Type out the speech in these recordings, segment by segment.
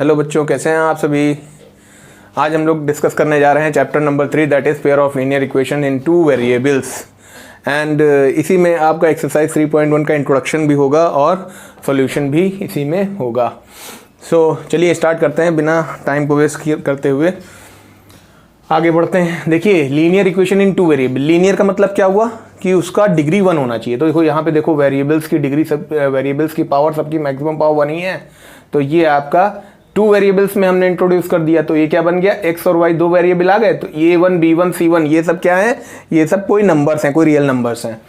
Hello बच्चों, कैसे हैं आप सभी। आज हम लोग डिस्कस करने जा रहे हैं chapter number 3 that is pair of linear equation in two variables and इसी में आपका एक्सरसाइज 3.1 का इंट्रोडक्शन भी होगा और सॉल्यूशन भी इसी में होगा। चलिए स्टार्ट करते हैं बिना टाइम को वेस्ट करते हुए आगे बढ़ते हैं। देखिए, linear equation in two variable, linear का मतलब क्या हुआ कि उसका डिग्री 1 होना चाहिए। तो देखो यहाँ पे देखो वेरिएबल्स की डिग्री सब वेरिएबल्स की पावर सबकी मैक्सिमम पावर 1 ही है। तो ये आपका टू वेरिएबल्स में हमने इंट्रोड्यूस कर दिया। तो ये क्या बन गया, एक्स और वाई दो वेरिएबल आ गए। तो A1 B1 C1 ये सब क्या है, ये सब कोई नंबर्स हैं, कोई रियल नंबर्स हैं।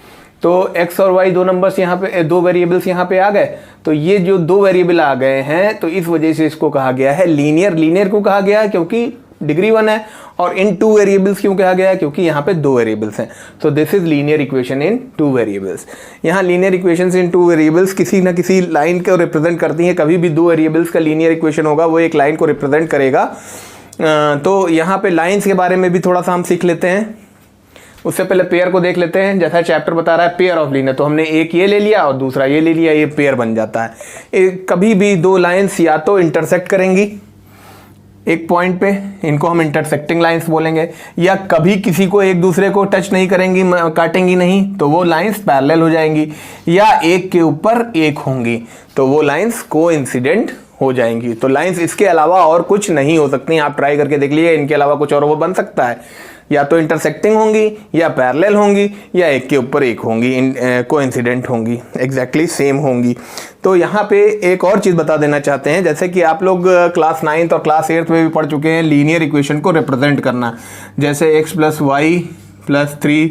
तो एक्स और वाई दो नंबर्स यहाँ पे, दो वेरिएबल्स यहाँ पे आ गए। तो ये जो दो वेरिएबल आ गए हैं तो इस वजह से इसको कहा गया है लीनियर। लीनियर को कहा गया है क्योंकि डिग्री 1 है। और इन टू वेरिएबल्स क्यों कहा गया है, क्योंकि यहाँ पे दो वेरिएबल्स हैं। तो this is linear equation in two variables. यहाँ linear equations in two variables किसी ना किसी लाइन को रिप्रेजेंट करती हैं। कभी भी दो वेरिएबल्स का लीनियर इक्वेशन होगा वो एक लाइन को रिप्रेजेंट करेगा। तो यहाँ पे लाइन्स के बारे में भी थोड़ा सा हम सीख लेते हैं। उससे पहले पेयर को देख लेते हैं। जैसा चैप्टर बता रहा है पेयर ऑफ लीनियर, तो हमने एक ये ले लिया और दूसरा ये ले लिया, ये पेयर बन जाता है। कभी भी दो लाइन्स या तो इंटरसेक्ट करेंगी एक पॉइंट पे, इनको हम इंटरसेक्टिंग लाइंस बोलेंगे, या कभी किसी को एक दूसरे को टच नहीं करेंगी, काटेंगी नहीं, तो वो लाइंस पैरेलल हो जाएंगी, या एक के ऊपर एक होंगी तो वो लाइंस कोइंसिडेंट हो जाएंगी। तो लाइंस इसके अलावा और कुछ नहीं हो सकती। आप ट्राई करके देख लीजिए, इनके अलावा कुछ और वो बन सकता है, या तो इंटरसेक्टिंग होंगी, या पैरेलल होंगी, या एक के ऊपर एक होंगी, कोइंसिडेंट होंगी, एग्जैक्टली सेम होंगी। तो यहाँ पे एक और चीज़ बता देना चाहते हैं, जैसे कि आप लोग क्लास 9th और क्लास 8th में भी पढ़ चुके हैं लीनियर इक्वेशन को रिप्रेजेंट करना। जैसे x प्लस वाई प्लस 3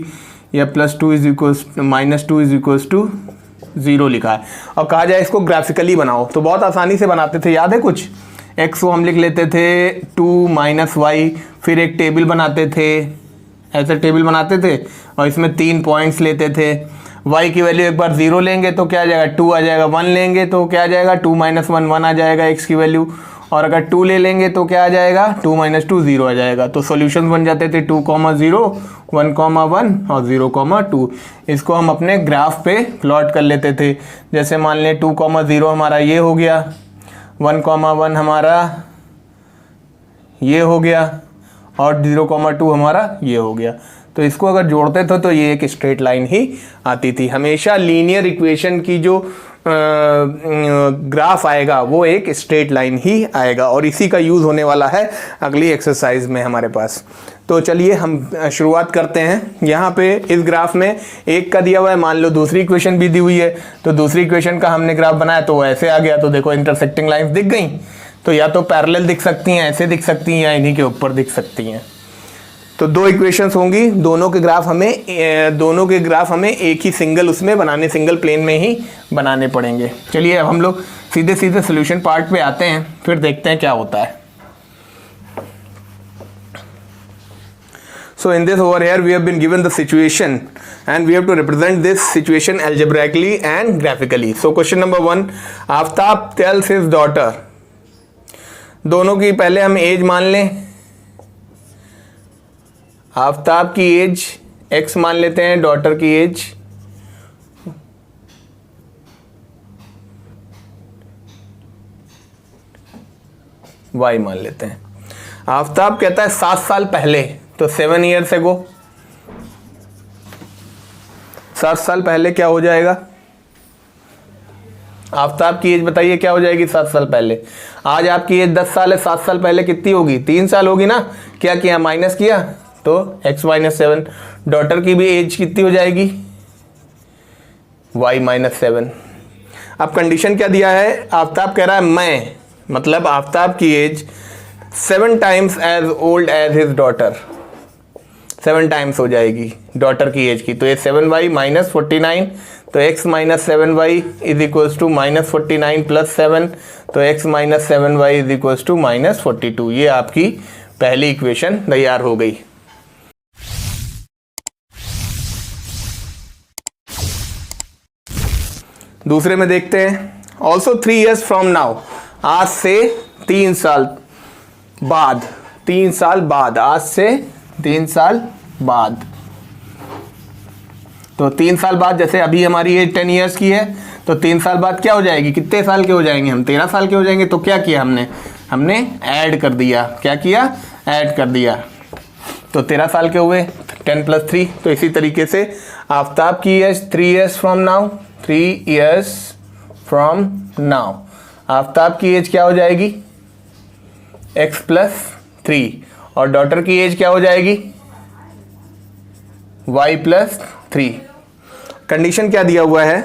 या plus 2 is equals minus 2 is equals to 0 लिखा है और कहा जाए इसको ग्राफिकली बनाओ, तो बहुत आसानी से बनाते थे। याद है कुछ, x को हम लिख लेते थे 2 माइनस वाई, फिर एक टेबल बनाते थे, ऐसे टेबल बनाते थे और इसमें 3 पॉइंट्स लेते थे। y की वैल्यू एक बार 0 लेंगे तो क्या आ जाएगा 2 आ जाएगा, 1 लेंगे तो क्या आ जाएगा 2 माइनस 1 1 आ जाएगा x की वैल्यू, और अगर 2 ले लेंगे तो क्या आ जाएगा 2 माइनस 2 0 आ जाएगा। तो सॉल्यूशन बन जाते थे 2, 0, 1, 1 और 0, 2। इसको हम अपने ग्राफ पे प्लॉट कर लेते थे। जैसे मान लें 2, 0 हमारा ये हो गया, 1, 1 हमारा ये हो गया और 0, 2 हमारा ये हो गया। तो इसको अगर जोड़ते थे तो ये एक स्ट्रेट लाइन ही आती थी। हमेशा लीनियर इक्वेशन की जो ग्राफ आएगा वो एक स्ट्रेट लाइन ही आएगा, और इसी का यूज़ होने वाला है अगली एक्सरसाइज में हमारे पास। तो चलिए हम शुरुआत करते हैं। यहाँ पे इस ग्राफ में एक का दिया हुआ है, मान लो दूसरी इक्वेशन भी दी हुई है, तो दूसरी इक्वेशन का हमने ग्राफ बनाया तो वो ऐसे आ गया। तो देखो इंटरसेक्टिंग लाइन्स दिख गई, तो या तो पैरेलल दिख सकती हैं, ऐसे दिख सकती हैं, या इन्हीं के ऊपर दिख सकती हैं। तो दो इक्वेशंस होंगी, दोनों के ग्राफ हमें एक ही सिंगल उसमें बनाने, सिंगल प्लेन में ही बनाने पड़ेंगे। चलिए अब हम लोग सीधे सीधे सोल्यूशन पार्ट पे आते हैं, फिर देखते हैं क्या होता है। So in this over here we have been given the situation and we have to represent this situation algebraically and graphically. So question number 1, Aftab tells his daughter, दोनों की पहले हम एज मान लें। आफ्ताब की एज x मान लेते हैं, डॉटर की एज y मान लेते हैं। आफ्ताब कहता है 7 साल पहले, तो 7 ईयर्स एगो। 7 साल पहले क्या हो जाएगा, आफ्ताब की एज बताइए क्या हो जाएगी 7 साल पहले। आज आपकी एज 10 साल है, 7 साल पहले कितनी होगी, 3 साल होगी ना। क्या किया, माइनस किया, तो x माइनस 7। डॉटर की भी एज कितनी हो जाएगी, y माइनस 7। अब कंडीशन क्या दिया है, आफ्ताब कह रहा है मैं, मतलब आफ्ताब की age 7 times as old as his daughter, 7 times हो जाएगी डॉटर की एज की। तो ये 7y माइनस 49, तो x minus 7y is equals to minus 49 plus 7, तो x minus 7y is equals to minus 42। ये आपकी पहली इक्वेशन तैयार हो गई। दूसरे में देखते हैं, ऑल्सो 3 years फ्रॉम नाउ, आज से 3 साल बाद, 3 साल बाद, आज से 3 साल बाद। तो 3 साल बाद, जैसे अभी हमारी एज 10 ईयर्स की है, तो 3 साल बाद क्या हो जाएगी, कितने साल के हो जाएंगे हम, 13 साल के हो जाएंगे। तो क्या किया हमने, हमने ऐड कर दिया, क्या किया, ऐड कर दिया, तो 13 साल के हुए, 10 + 3। तो इसी तरीके से आफ्ताब की age 3 years from now, 3 years from now Aftab की एज क्या हो जाएगी, x + 3, और डॉटर की एज क्या हो जाएगी, y + 3। कंडीशन क्या दिया हुआ है,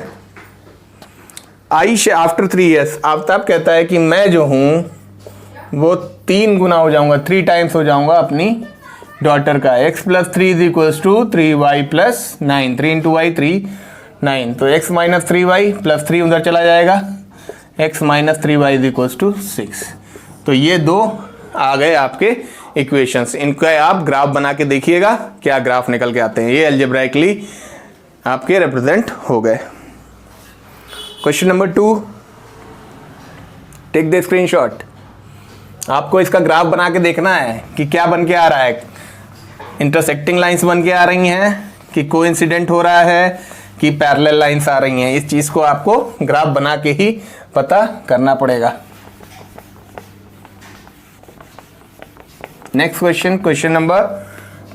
आई आफ्टर 3 years, आफ्ताब कहता है कि मैं जो हूं वो 3 गुना हो जाऊंगा, 3 times हो जाऊंगा अपनी डॉटर का। x + 3 = 3y + 9, 3 × y 3, 9, तो x - 3y + 3 उधर चला जाएगा, x - 3y = 6। तो ये दो आ गए आपके इक्वेशंस, इनका आप ग्राफ बना के देखिएगा क्या ग्राफ निकल के आते हैं। ये अलजेब्राइकली आपके रिप्रेजेंट हो गए। Question number 2, take the screenshot. आपको इसका ग्राफ बना के देखना है कि क्या बन के आ रहा है, इंटरसेक्टिंग लाइंस बन के आ रही हैं कि कोइंसिडेंट हो रहा है कि पैरेलल लाइंस आ रही हैं। इस चीज को आपको ग्राफ बना के ही पता करना पड़ेगा। नेक्स्ट क्वेश्चन, क्वेश्चन नंबर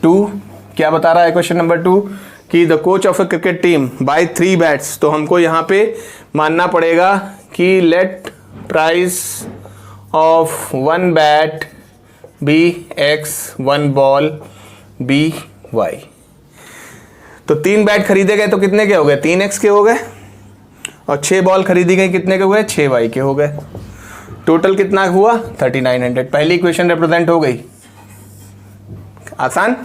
2, क्या बता रहा है क्वेश्चन नंबर 2 कि the coach of a cricket team buy 3 bats. तो हमको यहाँ पे मानना पड़ेगा कि let price of 1 bat be x, 1 ball be y। तो 3 बैट खरीदे गए तो कितने के हो गए, 3x के हो गए, और 6 बॉल खरीदी गई कितने के हुए, 6y के हो गए। टोटल कितना हुआ, 3900। पहली इक्वेशन रिप्रेजेंट हो गई, आसान।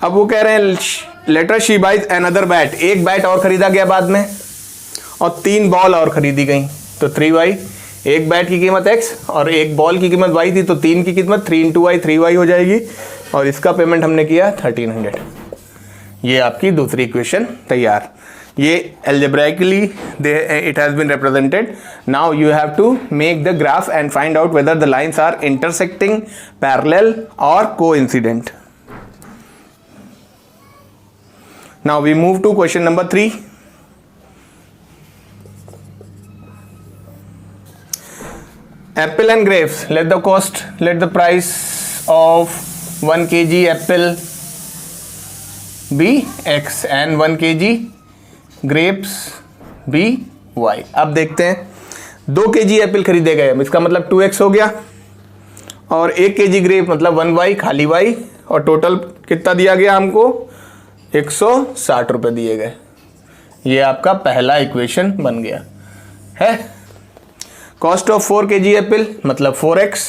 अब वो कह रहे हैं later she buys another bat, एक बैट और खरीदा गया बाद में, और 3 बॉल और खरीदी गई, तो 3y। एक बैट की कीमत x और एक बॉल की कीमत y थी, तो 3 की कीमत 3 × y 3y हो जाएगी, और इसका पेमेंट हमने किया 1300। ये आपकी दूसरी इक्वेशन तैयार। ये algebraically it has been represented. Now you have to make the graph and find out whether the lines are intersecting, parallel or coincident. Now we move to question number 3. Apple and grapes. Let the price of 1 kg apple be x and 1 kg grapes be y। अब देखते हैं 2 kg Apple खरीदे गए, इसका मतलब 2x हो गया, और 1 kg ग्रेप मतलब 1y खाली y, और टोटल कितना दिया गया हमको, 160 रुपये दिए गए। ये आपका पहला इक्वेशन बन गया है। कॉस्ट ऑफ 4 kg एप्पल मतलब 4x,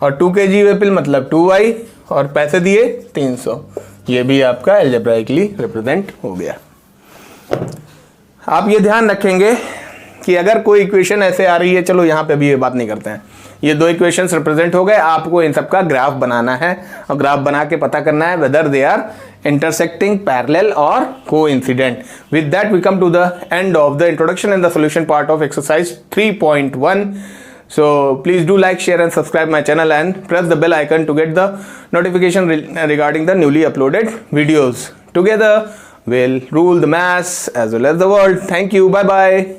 और 2 kg एप्पल मतलब 2y, और पैसे दिए 300। ये भी आपका अलजेब्राइकली रिप्रेजेंट हो गया। आप ये ध्यान रखेंगे कि अगर कोई इक्वेशन ऐसे आ रही है, चलो यहाँ पे भी ये बात नहीं करते हैं, ये 2 इक्वेशंस रिप्रेजेंट हो गए, आपको इन सब का ग्राफ बनाना है, और ग्राफ बना के पता करना है whether they are intersecting, parallel or coincident. With that we come to the end of the introduction and the solution part of exercise 3.1. So please do like, share and subscribe my channel and press the bell icon to get the notification regarding the newly uploaded videos. Together we'll rule the maths as well as the world. Thank you. Bye bye.